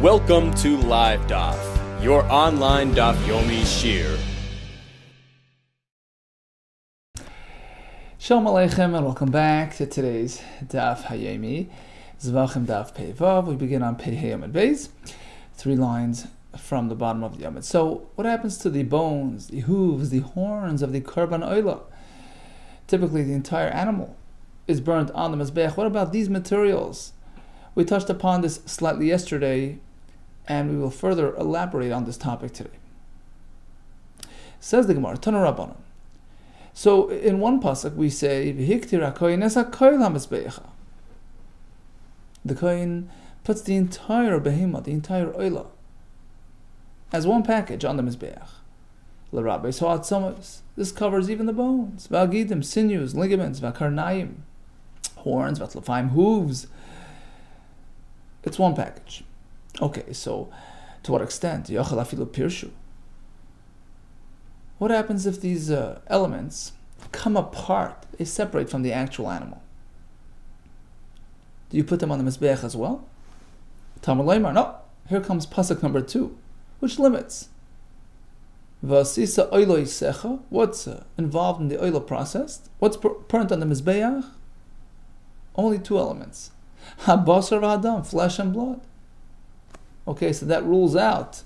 Welcome to LiveDaf, your online Daf Yomi Shir. Shalom Aleichem and welcome back to today's Daf Hayomi, Zevachim Daf Pei Vav. We begin on Pei Hayamid Beis, 3 lines from the bottom of the Yamid. So, what happens to the bones, the hooves, the horns of the Korban Oila? Typically, the entire animal is burnt on the Mizbeach. What about these materials? We touched upon this slightly yesterday, and we will further elaborate on this topic today. Says the Gemara, Tana Rabbanan. So in one pasuk we say, the kohen puts the entire behemah, the entire oila, as one package on the mizbeach. This covers even the bones, v'agidim, sinews, ligaments, v'karnayim, horns, v'tlafayim, hooves. It's one package. Okay, so to what extent? What happens if these elements come apart? They separate from the actual animal. Do you put them on the mizbeach as well? Talmud Lemar, no. Here comes pasuk number 2, which limits. What's involved in the oila process? What's burnt on the mizbeach? Only 2 elements: habasar v'hadam, flesh and blood. Okay, so that rules out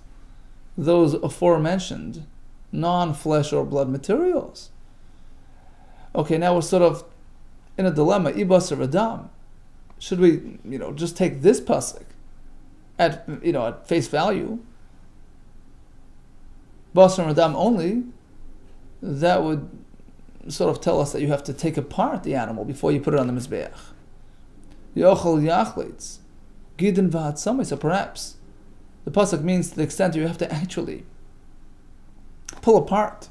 those aforementioned non-flesh or blood materials. Okay, now we're sort of in a dilemma. Ibasar v'hadam. Should we, just take this pasuk at face value? Basar v'hadam only. That would sort of tell us that you have to take apart the animal before you put it on the mizbeach. Yochel yachlitz, gidin v'hatzamai. So perhaps the pasuk means to the extent you have to actually pull apart,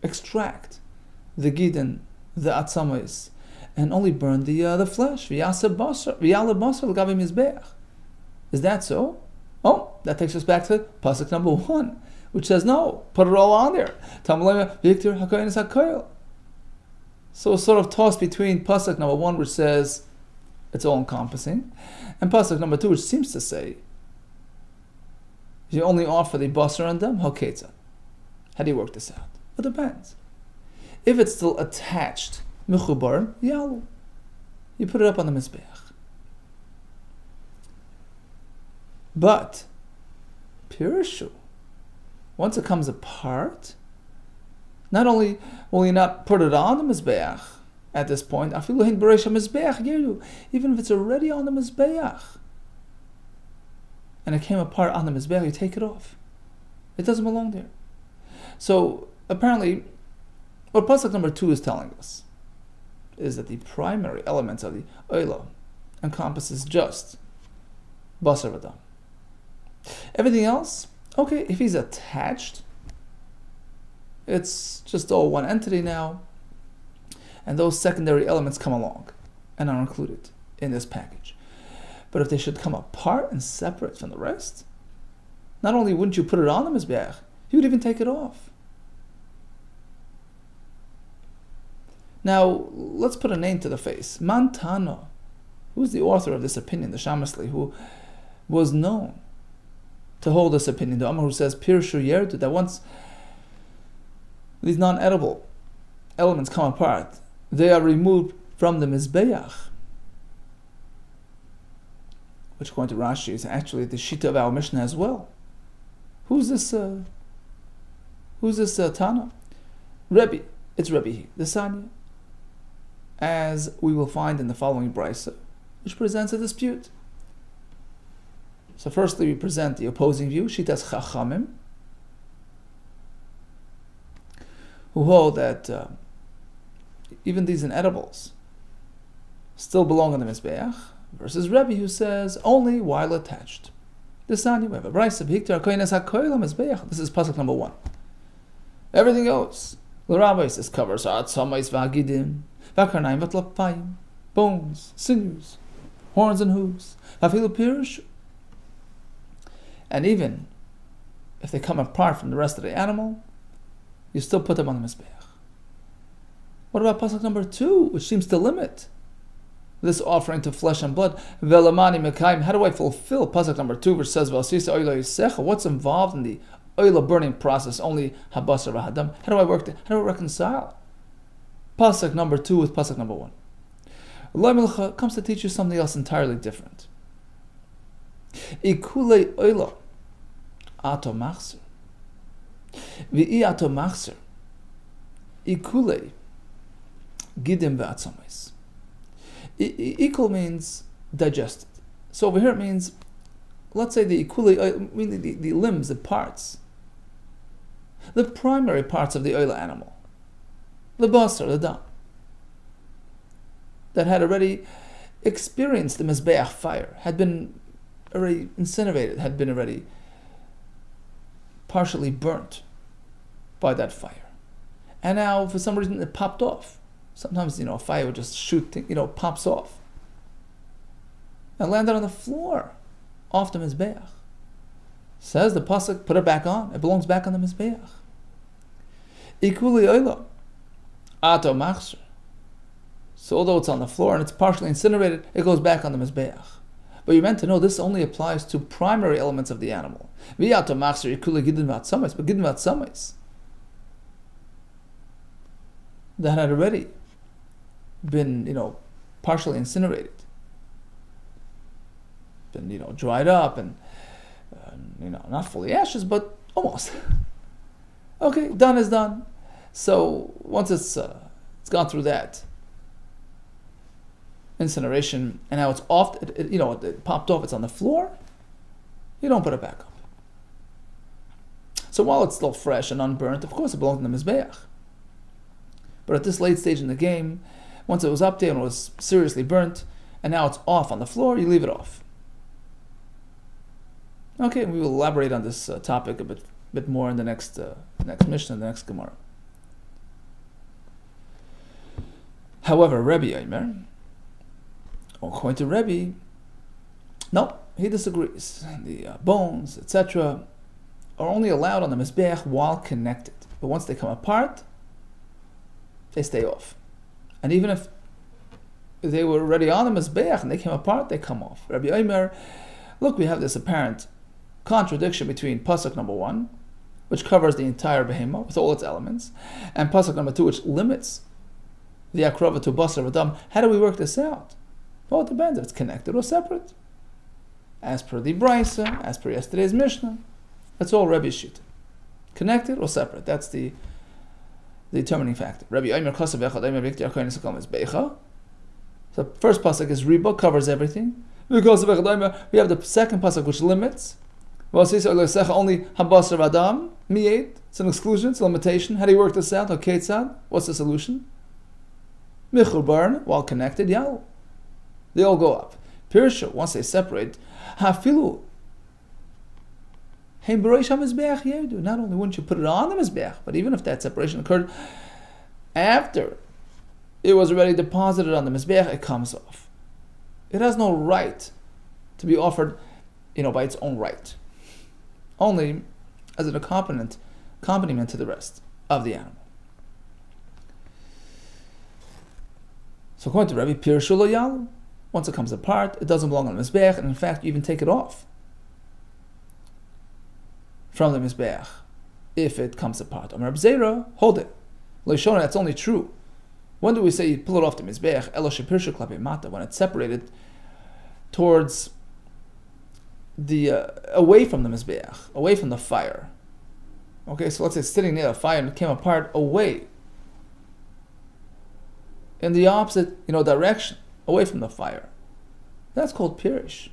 extract the gidin, the atzamais, and only burn the flesh. V'yaseh basar, v'yale basar l'gavi mizbeach. Is that so? Oh, that takes us back to pasuk number 1, which says no, put it all on there. So it's sort of tossed between pasuk number 1, which says it's all encompassing, and pasuk number 2, which seems to say you only offer the basar and dam. Haketza. How do you work this out? It depends. If it's still attached, mechubar yalu, you put it up on the mizbeach. But pirushu, once it comes apart, not only will you not put it on the mizbeach at this point, even if it's already on the mizbeach and it came apart on the mizbeach, you take it off. It doesn't belong there. So apparently, what pasuk number 2 is telling us is that the primary elements of the oila encompasses just basar v'dam. Everything else, okay, if he's attached, it's just all one entity now, and those secondary elements come along and are included in this package. But if they should come apart and separate from the rest, not only wouldn't you put it on the mizbeach, you would even take it off. Now, let's put a name to the face. Mantano, who's the author of this opinion, the Shamasli, who was known to hold this opinion, the Amar who says, Pirshu Yerdu, that once these non-edible elements come apart, they are removed from the Mizbeach, which according to Rashi is actually the Shita of our Mishnah as well. Who's this Tana? Rebbe. It's Rebbe, the Sanya, as we will find in the following brisa, which presents a dispute. So firstly, we present the opposing view, Shitas Chachamim, who hold that even these inedibles still belong on the Mizbeach, versus Rebbe, who says only while attached. The Sanya, we have a brisa, this is pasuk number 1. Everything goes. The Rabbi says covers atzamais v'agidim, v'karnayim v'tlapayim, bones, sinews, horns and hooves, v'afilu pirush. And even if they come apart from the rest of the animal, you still put them on the mizbeach. What about pasuk number 2, which seems to limit this offering to flesh and blood. Velamani mekayim. How do I fulfill? Pasuk number 2, which says, "V'asisa oila yisecha." What's involved in the oila burning process? Only habasar v'hadam. How do I work? How do I reconcile pasuk number 2 with pasuk number 1? Allah Milcha comes to teach you something else entirely different. Ikulei oila ato machzer. V'i ato machzer. Ikulei gidim v'atzomais. Ikul means digested. So over here it means, let's say the ikuli, meaning the limbs, the parts, the primary parts of the oila animal, the basar, the dam, that had already experienced the mizbeach fire, had been already incinerated, had been already partially burnt by that fire, and now for some reason it popped off. Sometimes, a fire would just shoot, pops off. And landed on the floor, off the Mizbeach. Says the Pasuk, put it back on. It belongs back on the Mizbeach. Ikuli oila, ato machzer. So although it's on the floor and it's partially incinerated, it goes back on the Mizbeach. But you're meant to know this only applies to primary elements of the animal. V'ato machzer, ikuli gidin v'atzames, but gidin v'atzames, that had already been, partially incinerated, been, dried up and, not fully ashes, but almost. Okay, done is done. So once it's gone through that incineration and now it's off, it popped off, it's on the floor, you don't put it back up. So while it's still fresh and unburnt, of course it belongs in the Mizbeach. But at this late stage in the game, once it was up there and it was seriously burnt, and now it's off on the floor, you leave it off. Okay, we will elaborate on this topic a bit more in the next Mishnah, the next Gemara. However, Rebbe Eimer, according to Rebbe, no, he disagrees. The bones, etc., are only allowed on the Mizbeach while connected. But once they come apart, they stay off. And even if they were already on the Mizbeach and they came apart, they come off. Rabbi Eimer, look, we have this apparent contradiction between pasuk number 1, which covers the entire behemoth with all its elements, and pasuk number 2, which limits the akrava to basar v'dam. How do we work this out? Well, it depends if it's connected or separate. As per the Brisa, as per yesterday's Mishnah, that's all Rebbe's shita. Connected or separate, that's the determining factor. Rabbi Eimer Kosav Echad Eimer Vikti Arkoin Nisakam is Beicha. So first pasuk is Riba, covers everything. Because of Echad Eimer, we have the second pasuk which limits. Only Habasar Adam, Miyet. It's an exclusion, it's a limitation. How do you work this out? Okay, tzad. What's the solution? Michur Barn, while connected, Yal. They all go up. Pirsha, once they separate, Hafilu. Not only wouldn't you put it on the Mizbeach, but even if that separation occurred after it was already deposited on the Mizbeach, it comes off. It has no right to be offered, by its own right. Only as an accompaniment to the rest of the animal. So according to Rabbi Pirshu Yal, once it comes apart, it doesn't belong on the Mizbeach, and in fact you even take it off from the Mizbeach if it comes apart. Amar Bzeira, hold it. Leishona, that's only true. When do we say you pull it off the Mizbeach? Elo shepirsha klape mata, when it's separated towards the away from the Mizbeach, away from the fire. Okay, so let's say it's sitting near the fire and it came apart away in the opposite direction, away from the fire. That's called pirish.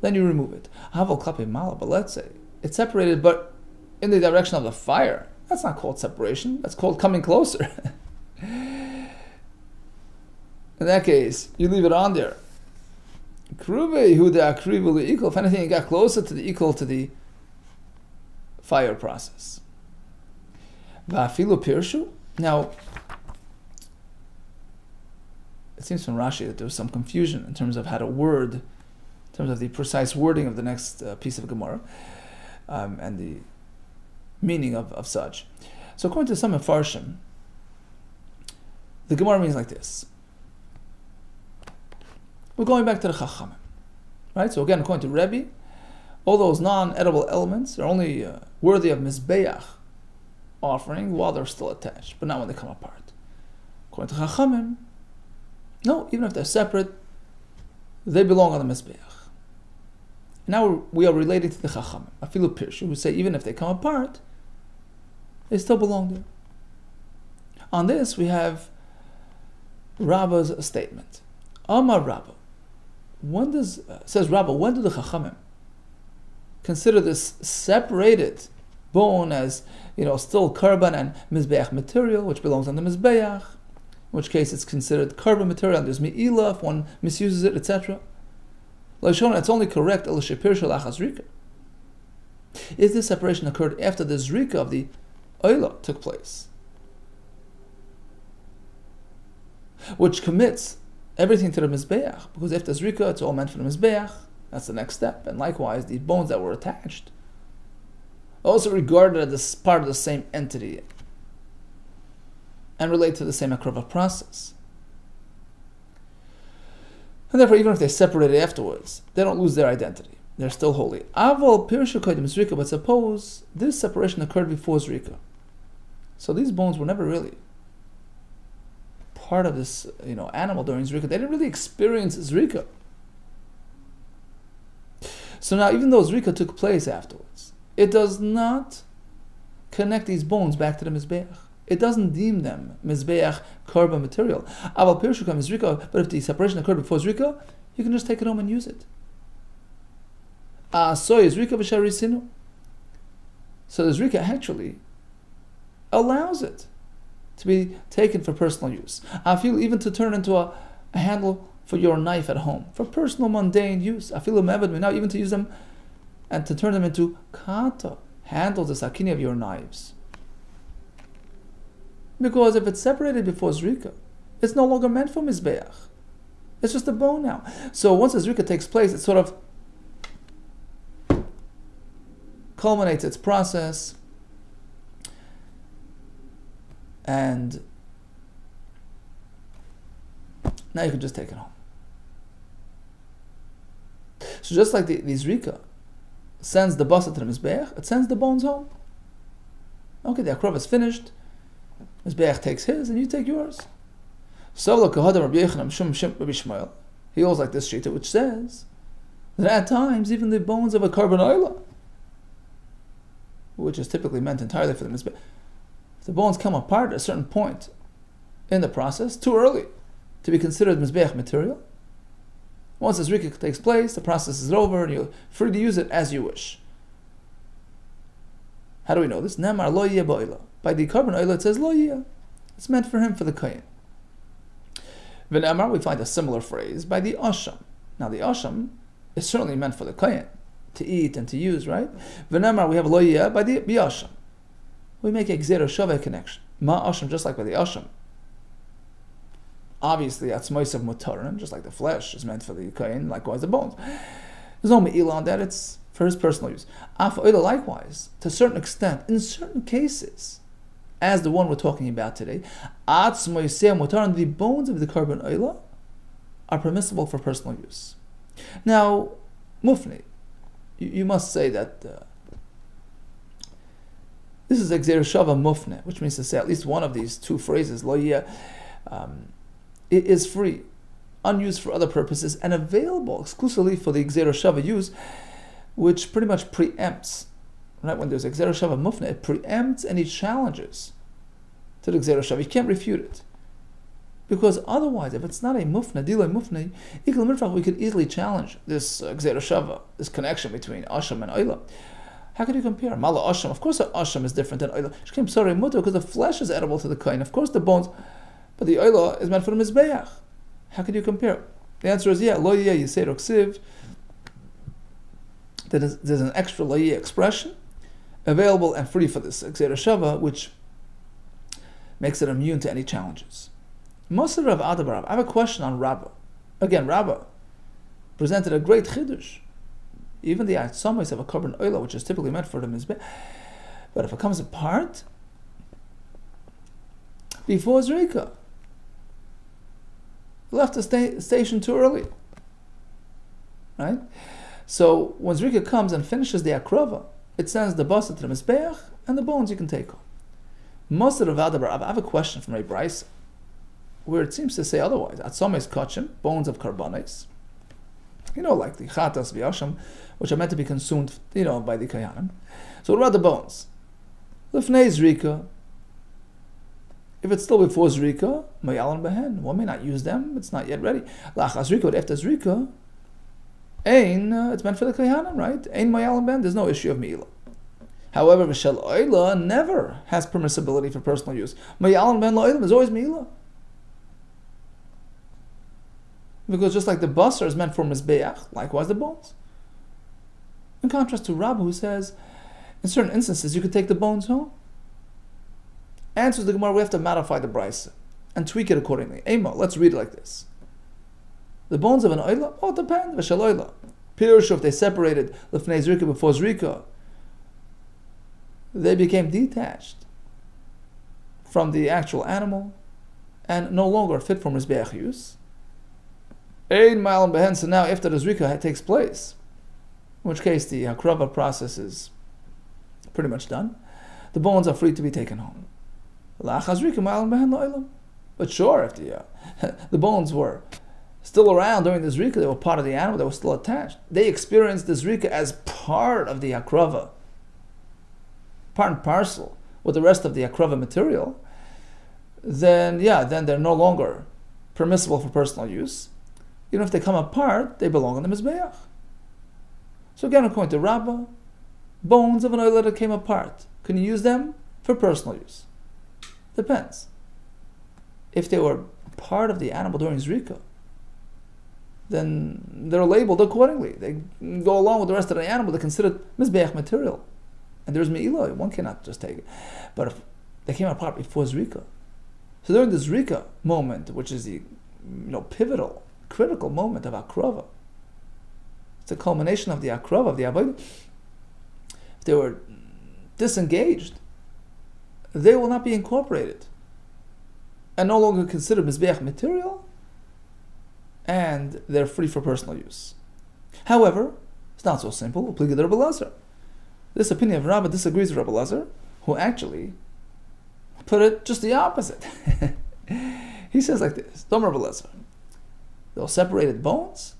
Then you remove it. Haval klape mala, but let's say it's separated, but in the direction of the fire. That's not called separation. That's called coming closer. In that case, you leave it on there. If anything, it got closer to the equal to the fire process. Now, it seems from Rashi that there was some confusion in terms of how to word, in terms of the precise wording of the next piece of Gemara. And the meaning of such. So according to some Mefarshim, the Gemara means like this. We're going back to the Chachamim, right? So again, according to Rebbe, all those non-edible elements are only worthy of Mizbeach offering while they're still attached, but not when they come apart. According to Chachamim, no, even if they're separate, they belong on the Mizbeach. Now we are relating to the Chachamim, Afilu Pirshu, who say even if they come apart, they still belong there. On this, we have Rabba's statement. Amar Rabba. Says Rabba, when do the Chachamim consider this separated bone as, still korban and Mizbeach material, which belongs on the Mizbeach, in which case it's considered korban material, and there's Me'ilah if one misuses it, etc. It's only correct if this separation occurred after the Zrika of the Oila took place, which commits everything to the Mizbeach, because after Zrika it's all meant for the Mizbeach. That's the next step. And likewise, these bones that were attached are also regarded as part of the same entity and relate to the same akrava process. And therefore, even if they're separated afterwards, they don't lose their identity. They're still holy. Aval pirshu kodim zrika, but suppose this separation occurred before Zrika. So these bones were never really part of this, animal during Zrika. They didn't really experience Zrika. So now, even though Zrika took place afterwards, it does not connect these bones back to the Mizbeach. It doesn't deem them Mizbeach korban material. Aval pirshu kodim zrika, but if the separation occurred before Zrika, you can just take it home and use it. So the Zrika actually allows it to be taken for personal use. I feel even to turn into a handle for your knife at home, for personal mundane use. I feel now even to use them and to turn them into kata, handles, the sakini of your knives. Because if it's separated before Zrika, it's no longer meant for Mizbeach. It's just a bone now. So once the Zrika takes place, it sort of culminates its process, and now you can just take it home. So just like the Zrika sends the basa to the Mizbeach, it sends the bones home. Okay, the akrav is finished, Mizbeach takes his, and you take yours. He holds like this shita, which says that at times even the bones of a korban oila, which is typically meant entirely for the Mizbeach, if the bones come apart at a certain point in the process, too early to be considered Mizbeach material, once the Zrika takes place, the process is over, and you're free to use it as you wish. How do we know this? Nemar lo yeh ba'ila. By the korban oila, it says lo yeh. It's meant for him, for the kohen. V'nemar, we find a similar phrase by the asham. Now the asham is certainly meant for the kohen to eat and to use, right? V'nemar, we have lo yeh by the asham. We make a gzera shaveh connection. Ma asham, just like by the asham. Obviously, atzmois of mutaran, just like the flesh is meant for the kohen, likewise the bones. There's no me'ilah on that, it's for his personal use. Af oila, likewise, to a certain extent, in certain cases, as the one we're talking about today, atzmois mutaran, the bones of the korban oila are permissible for personal use. Now, mufni, you must say that this is gzera shava mufne, which means to say at least one of these two phrases, lo yeh, it is free, unused for other purposes, and available exclusively for the gzera shava use, which pretty much preempts, right? When there's a gzera shava mufne, it preempts any challenges to the gzera shava. You can't refute it. Because otherwise, if it's not a mufne, dilay mufne, ikal mirfach, we could easily challenge this gzera shava, this connection between asham and oila. How can you compare? Mala asham, of course the asham is different than oila. Shkem psarei mutar, because the flesh is edible to the kohen. Of course the bones, but the oila is meant for the mizbeach. How can you compare? The answer is yeah, lo yeh yisei roksiv. There's an extra lo yeh expression available and free for this gzera shava, which makes it immune to any challenges. Moser Rav Adabar, I have a question on Rabbah. Again, Rabbah presented a great chiddush. Even the atzamis of a korban oila, which is typically meant for the mizbeh, but if it comes apart before Zrika, left the station too early. right? So when Zrika comes and finishes the akrava, it sends the basar to the mizbeach, and the bones you can take home. Most of the Vadabar, I have a question from a Bryce, where it seems to say otherwise. Atzomes kachim, bones of karbonis. Like the chatas v'yasham, which are meant to be consumed, by the kayanim. So what about the bones? Lifnei zrika. If it's still before zrika, mayalan behen. One may not use them; it's not yet ready. Lachas zrika, but after zrika, it's meant for the kayanim, right? Ein mayalan behen. There's no issue of meila. However, v'shel oila never has permissibility for personal use. Mayalan behen lo'ilam is always meila. Because just like the basar is meant for mizbeach, likewise the bones. In contrast to Rabbi, who says, in certain instances, you could take the bones home. Answers the Gemara, we have to modify the brisa and tweak it accordingly. Emo, let's read it like this. The bones of an oila, it depends. V'shel oila. Pirush, if they separated lifnei zrika before zrika, they became detached from the actual animal and no longer fit for mizbeach use. So now after the zrika takes place, in which case the hakrava process is pretty much done, the bones are free to be taken home. But sure, if the bones were still around during the zrika, they were part of the animal, they were still attached. They experienced the zrika as part of the hakrava, part and parcel with the rest of the hakrava material. Then they're no longer permissible for personal use. Even if they come apart, they belong on the mizbeach. So again, according to Rabbah, bones of an oila that came apart, can you use them for personal use? Depends. If they were part of the animal during zrika, then they're labeled accordingly. They go along with the rest of the animal. They're considered mizbeach material, and there's me'ilah. One cannot just take it. But if they came apart before zrika, so during the zrika moment, which is the pivotal, critical moment of akrava, it's a culmination of the akrava, of the avodah. If they were disengaged, they will not be incorporated and no longer considered mizbeach material, and they're free for personal use. However, it's not so simple. This opinion of Rabbah disagrees with Rabbi Lazar, who actually put it just the opposite. He says like this: Dom Rabbi Lazar, those separated bones,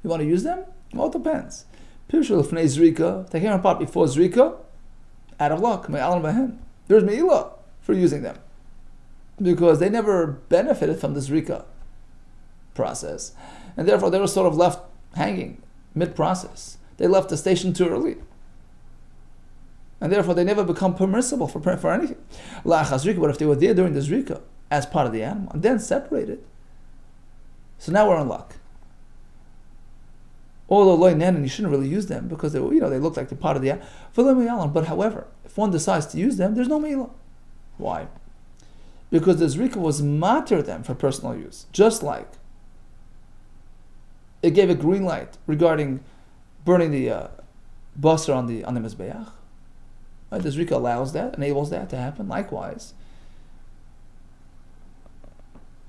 you want to use them? Well, it depends. Pirshul fnei zrika, they came apart before zrika, out of luck, me'alan behen. There's me'ilah for using them, because they never benefited from the zrika process, and therefore they were sort of left hanging mid-process. They left the station too early, and therefore they never become permissible for anything. La'achas zrika, but if they were there during the zrika as part of the animal, and then separated, so now we're in luck. Although loy nanan, you shouldn't really use them because they they look like they're part of the animal. But however, if one decides to use them, there's no me'ilah. Why? Because the zrika was mater them for personal use, just like it gave a green light regarding burning the basar on the mizbeach. Right? The zrika allows that, enables that to happen. Likewise,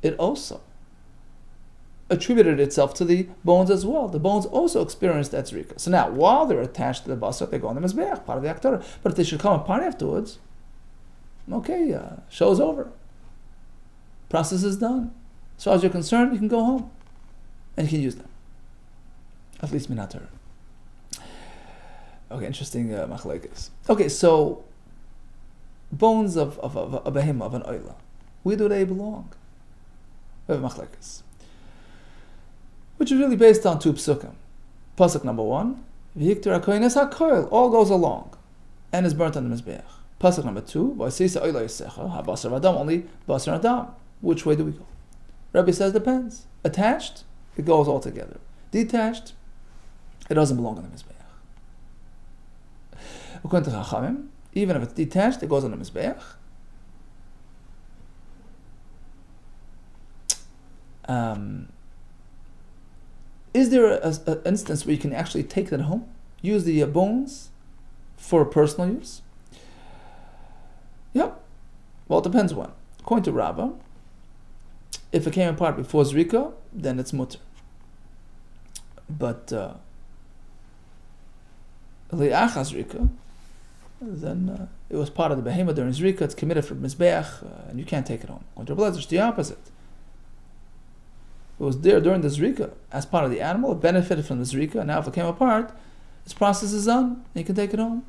it also attributed itself to the bones as well. The bones also experienced that zrika. So now, while they're attached to the basar, they go on the mizbeach, part of the aktorah. But if they should come apart afterwards, show's over. Process is done. As far as you're concerned, you can go home and you can use them. At least minator. Okay, interesting machlekes. Okay, so bones of a behemoth, of an oila, where do they belong? We have machlekes, which is really based on two psukim. Pasuk number 1, V'yikter hakoines hakoil, all goes along, and is burnt on the mizbeach. Pasuk number 2, V'asisa oila yisecha, ha-basar v'adam, only basar and adam. Which way do we go? Rabbi says depends. Attached, it goes all together. Detached, it doesn't belong on the mizbeach. According to Chachamim, even if it's detached, it goes on the mizbeach. Is there an instance where you can actually take that home, use the bones for personal use? Yep. Well, it depends when. According to Rabbah, if it came apart before zrika, then it's mutter. But li'achas zrika, then it was part of the behemoth during zrika. It's committed for mizbeach, and you can't take it home. When it's the opposite. It was there during the zrika as part of the animal. It benefited from the zrika. And now, if it came apart, this process is done, and you can take it home.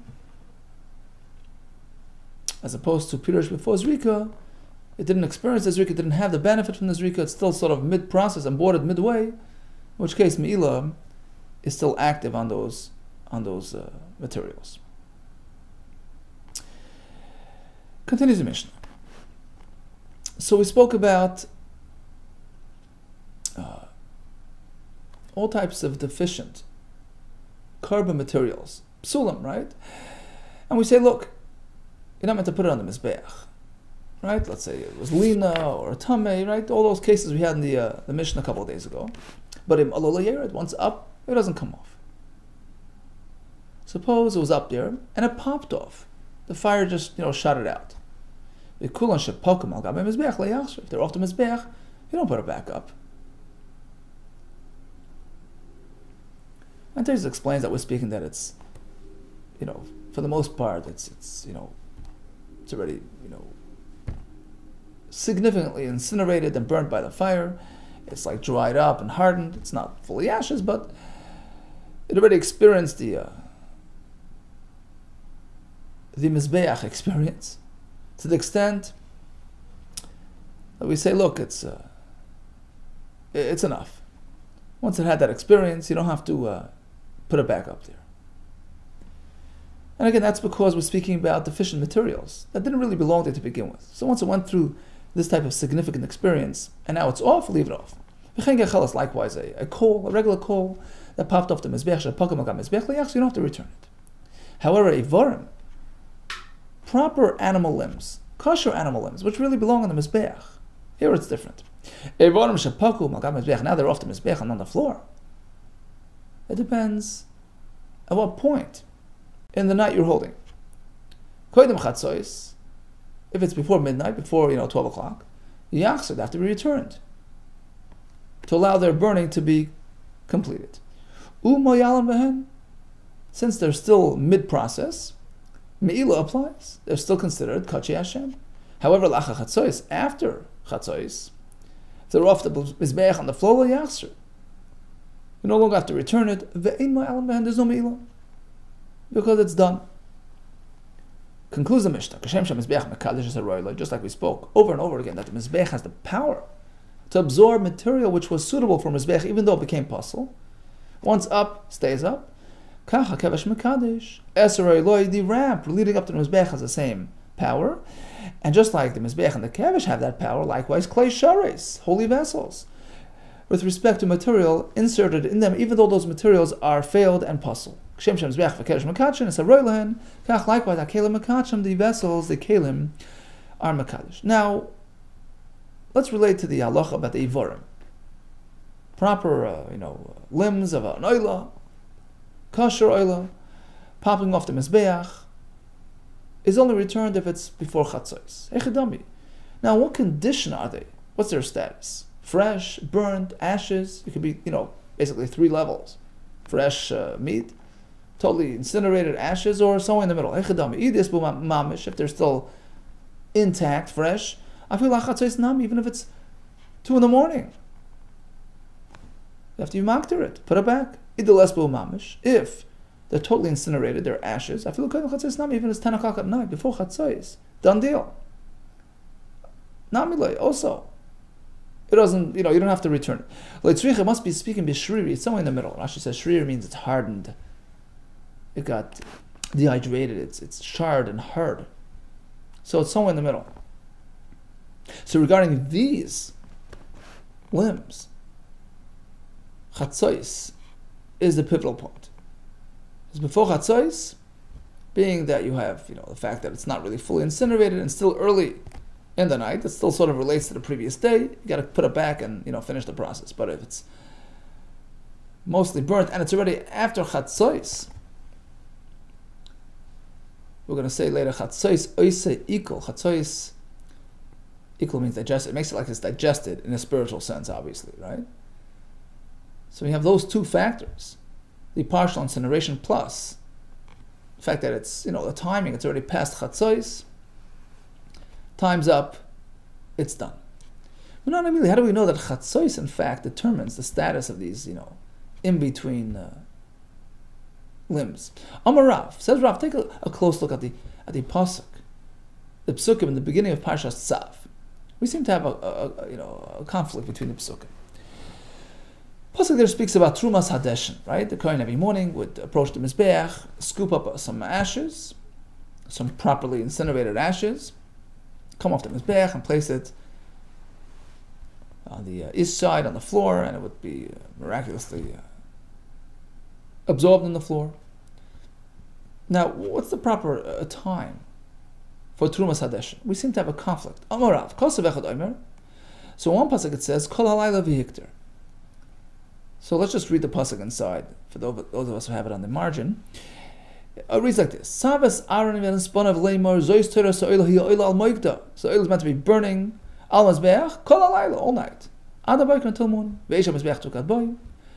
As opposed to pirush before zrika, it didn't experience the zrika, it didn't have the benefit from the zrika. It's still sort of mid-process and boarded midway. In which case, me'ilah is still active on those materials. Continues the Mishnah. So we spoke about all types of deficient carbon materials, psulim, right? And we say, look, you're not meant to put it on the mizbeach, right? Let's say it was lina or a tameh, right? All those cases we had in the Mishnah a couple of days ago. But im alol yered, once up, it doesn't come off. Suppose it was up there and it popped off. The fire just, shot it out. If they're off the mizbeach, you don't put it back up. And Teres explains that we're speaking that it's, for the most part, it's already, significantly incinerated and burnt by the fire. It's like dried up and hardened. It's not fully ashes, but it already experienced the mizbeach experience to the extent that we say, look, it's enough. Once it had that experience, you don't have to put it back up there. And again, that's because we're speaking about deficient materials that didn't really belong there to begin with. So once it went through this type of significant experience, and now it's off, leave it off. Likewise, a coal, a regular coal that popped off the mizbeach, you don't have to return it. However, a varim, proper animal limbs, kosher animal limbs, which really belong on the mizbeach, here it's different. Now they're off the mizbeach and on the floor. It depends at what point in the night you're holding. If it's before midnight, before 12 o'clock, yachsed have to be returned to allow their burning to be completed. Since they're still mid-process, me'ilah applies. They're still considered kachi Hashem. However, lacha chatzois, after chatzois, if they're off the mizbeach on the floor, yachsed. You no longer have to return it. There's no me'ilah because it's done. Concludes the Mishnah. Just like we spoke over and over again, that the mizbeach has the power to absorb material which was suitable for mizbeach, even though it became puzzle. Once up, stays up. Kacha kevesh mekadesh. The ramp leading up to the mizbeach has the same power, and just like the mizbeach and the kevesh have that power, likewise klei shares, holy vessels, with respect to material inserted in them, even though those materials are failed and puzzle. Likewise, the vessels, the kelim, are mekadesh. Now, let's relate to the halacha about the ivorim. Proper, limbs of an oila, kosher oila, popping off the mizbeach, is only returned if it's before chatzos. Echidami. Now, what condition are they? What's their status? Fresh, burnt, ashes. It could be, basically 3 levels. Fresh meat, totally incinerated ashes, or somewhere in the middle. If they're still intact, fresh, even if it's 2 in the morning. You have to makter it, put it back. If they're totally incinerated, they're ashes, even if it's 10 o'clock at night, before chatzos, done deal. Namilay, also. It doesn't, you don't have to return it. It must be speaking bishriri, it's somewhere in the middle. Rashi says shriri means it's hardened. It got dehydrated, it's charred and hard. So it's somewhere in the middle. So regarding these limbs, chatzos is the pivotal point. Because before chatzos, being that you have, the fact that it's not really fully incinerated and still early in the night, it still sort of relates to the previous day. You got to put it back and finish the process. But if it's mostly burnt and it's already after chatzos, we're going to say later chatzos oise ikol. Chatzos ikol means digested. It makes it like it's digested in a spiritual sense, obviously, right? So we have those two factors, the partial incineration plus the fact that it's, the timing, it's already past Chatzos, time's up, it's done. But not immediately, how do we know that Chatzos, in fact, determines the status of these, in-between limbs? Amar Rav, says Rav, take a close look at the pasuk, the psukim in the beginning of Parshas Tzav. We seem to have a conflict between the psukim. Pasuk there speaks about Trumas Hadeshin, right? The Kohen every morning would approach the Mizbeach, scoop up some ashes, some properly incinerated ashes, come off the Mizbeach and place it on the east side on the floor, and it would be miraculously absorbed in the floor. Now, what's the proper time for Trumas Hadeshin? We seem to have a conflict. Amarav, Kosev Echad Omer. So one pasuk it says, Kol halayla v'hikter. So let's just read the pasuk inside, for those of us who have it on the margin. It reads like this: Sabas Aaron v'Nisponav leimor zois Torah so'il hi oil al moikda. So oil is meant to be burning al mazbeach kol halayla, all night, ad haboker until morning. Ve'isha mazbeach tukad boy.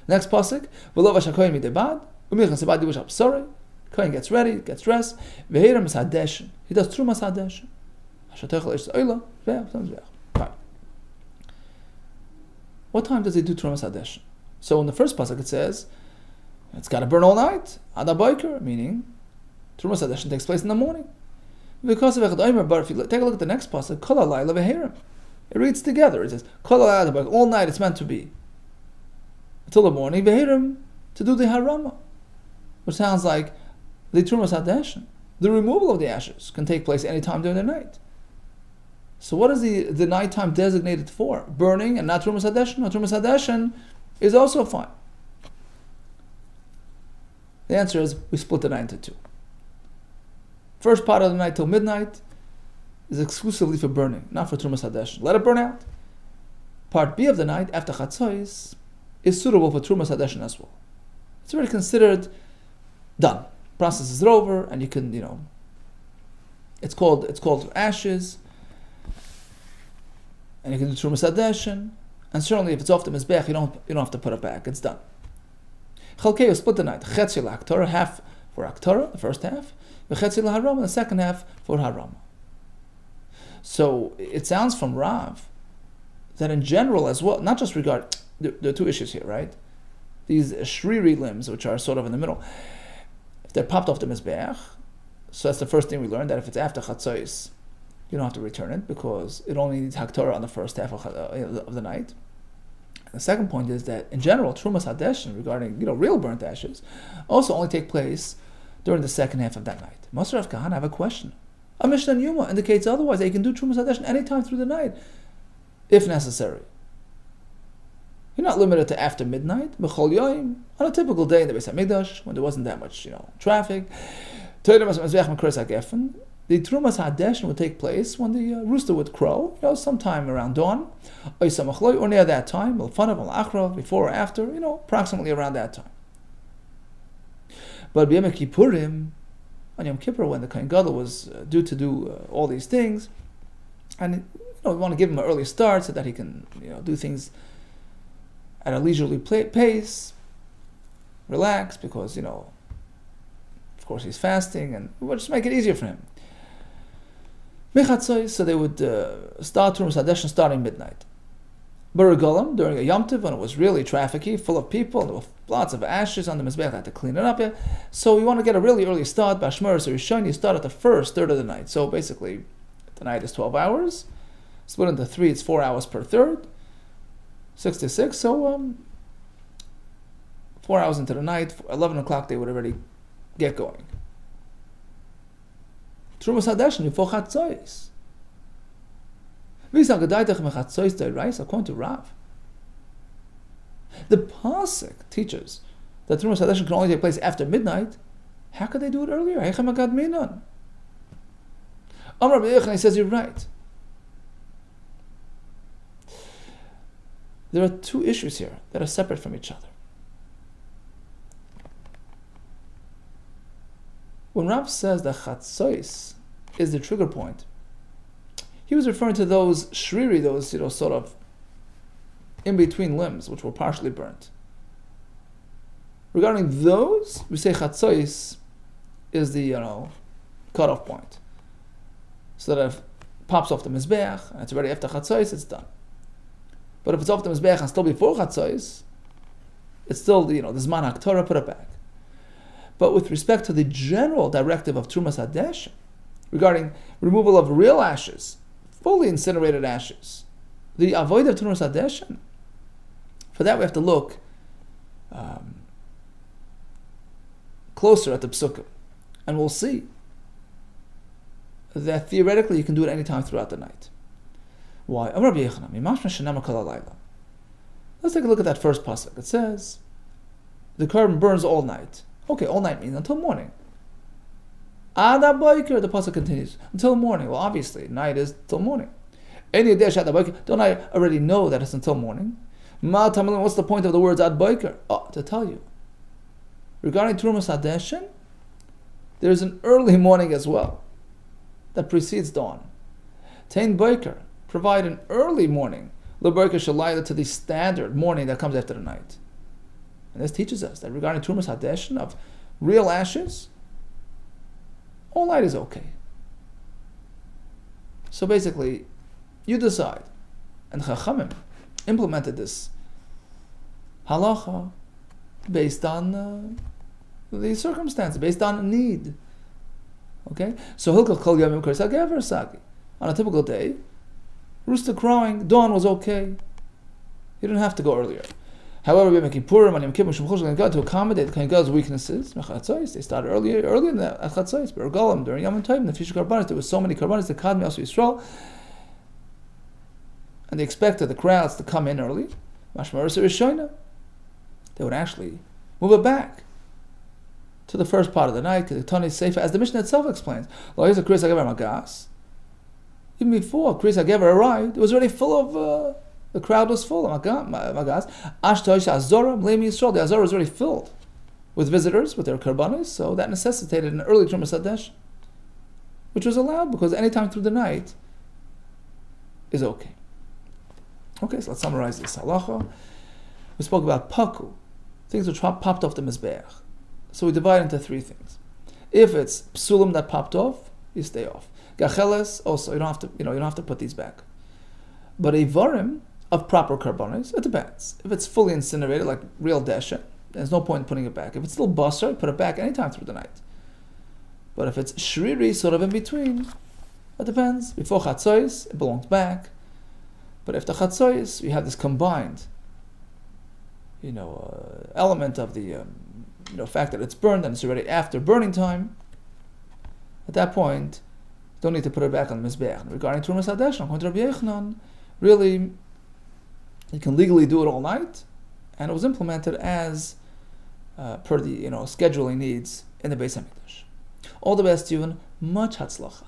Next pasuk: V'lo vashakoyin midebad u'milchas sebad divush absorei. Kohen gets ready, gets dressed. Ve'hiram is hadeshin. He does trumas hadeshin. Hashatechel ish oila ve'mazbeach. Fine. What time does he do trumas hadeshin? So in the first pasuk it says, it's got to burn all night. Ad haboker, meaning Trumas Hadeshin takes place in the morning. Because of Echad Omer, but if you take a look at the next pasuk, Kol halayla v'hiram. It reads together. It says, Kol halayla v'hiram. All night it's meant to be until the morning. V'hiram, to do the harama, which sounds like the Trumas Hadeshin. The removal of the ashes can take place any time during the night. So what is the nighttime designated for? Burning and not Trumas Hadeshin? No, Trumas Hadeshin is also fine. The answer is we split the night into two. First part of the night till midnight is exclusively for burning, not for Trumas Hadeshin. Let it burn out. Part B of the night, after Chatzos, is suitable for Trumas Hadeshin as well. It's already considered done. Process is over, and you can, it's called ashes, and you can do Trumas Hadeshin. And certainly, if it's off the mizbeach, you don't have to put it back. It's done. Chalkei split the night. Chetzi l'haktorah, half for haktorah, the first half. V'chetzi l'harama, the second half for harama. So it sounds from Rav that in general as well, not just regard, there are two issues here, right? These shriri limbs, which are sort of in the middle, if they're popped off the mizbeach, so that's the first thing we learned, that if it's after chatzos, you don't have to return it because it only needs haktorah on the first half of the night. The second point is that in general, Trumas Hadeshin regarding real burnt ashes also only take place during the second half of that night. Master of Kahana, I have a question. A Mishnah Yuma indicates otherwise, that you can do Trumas Hadeshin anytime through the night, if necessary. You're not limited to after midnight. B'chol yoyim, on a typical day in the Beis Hamikdash, when there wasn't that much traffic, the Trumas Hadeshin would take place when the rooster would crow, sometime around dawn, or near that time, before or after, approximately around that time. But B'yom Kippurim, on Yom Kippur, when the Kohen Gadol was due to do all these things, and we want to give him an early start so that he can do things at a leisurely pace, relax, because of course he's fasting, and we'll just make it easier for him. So they would start Trumas Hadeshin starting midnight. B'regalim, during a Yom Tov, when it was really trafficy, full of people, there were lots of ashes on the Mizbeach, they had to clean it up. So you want to get a really early start. B'Ashmeres or Rishon, you start at the first third of the night. So basically, the night is 12 hours. Split into 3, it's 4 hours per third. 6 to 6, so 4 hours into the night, 11 o'clock, they would already get going. Trumas Hadeshin before Chatzos. According to Rav, the pasuk teaches that Trumas Hadeshin can only take place after midnight. How could they do it earlier? Amar Rabbi Yochanan says you're right. There are two issues here that are separate from each other. When Rav says that Chatzos is the trigger point, he was referring to those shriri, those sort of in-between limbs, which were partially burnt. Regarding those, we say chatzos is the cutoff point. So that if it pops off the mizbeach and it's already after chatzos, it's done. But if it's off the mizbeach and still before chatzos, it's still the zman haktorah, put it back. But with respect to the general directive of Trumas Hadesh, regarding removal of real ashes, fully incinerated ashes, the avoid of Trumas Hadesh, for that we have to look closer at the psukim, and we'll see that theoretically you can do it any time throughout the night. Why? Let's take a look at that first pasuk. It says, the carbon burns all night. Okay, all night means until morning. Ada Boiker, the pasuk continues, until morning. Well, obviously, night is till morning. Don't I already know that it's until morning? What's the point of the words Ad Boiker? Oh, to tell you. Regarding Trumas Hadeshin, there's an early morning as well that precedes dawn. Tain Boiker, provide an early morning. L'Boiker Shalayla, to the standard morning that comes after the night. And this teaches us that regarding Trumas Hadeshin of real ashes, all night is okay. So basically, you decide. And Chachamim implemented this halacha based on the circumstance, based on need. Okay? So Hilkach Kol Yomim Kris HaGever Sagi. On a typical day, rooster crowing, dawn was okay. You didn't have to go earlier. However, we make Purim and Yom Kippur to accommodate Kohen Gadol's weaknesses. They started earlier than that at Chatzos. But Regalim during Yom Tov, the future Karbanis, there were so many Karbanis that Kadmi also Yisrael, and they expected the crowds to come in early. They would actually move it back to the first part of the night, to the Tani Seifa, as the Mishnah itself explains. Even before Kris HaGever arrived, it was already full of. The crowd was full. The Azorah was already filled with visitors, with their karbanis, so that necessitated an early Trumas Hadesh, which was allowed because any time through the night is okay. Okay, so let's summarize this halacha. We spoke about paku, things which popped off the mizbeach. So we divide into three things. If it's psulim that popped off, you stay off. Gacheles also, you don't have to put these back. But a varim of proper karbonis, it depends. If it's fully incinerated, like real desha, there's no point in putting it back. If it's still basar, put it back anytime through the night. But if it's shriri, sort of in between, it depends. Before chatzos, it belongs back. But after chatzos, we have this combined, element of the, fact that it's burned and it's already after burning time. At that point, don't need to put it back on the mizbeach. Regarding Trumas Hadesh, according to Rabbi Yochanan, really, you can legally do it all night, and it was implemented as per the scheduling needs in the Beis Hamikdash. All the best to you, and much hatzlacha.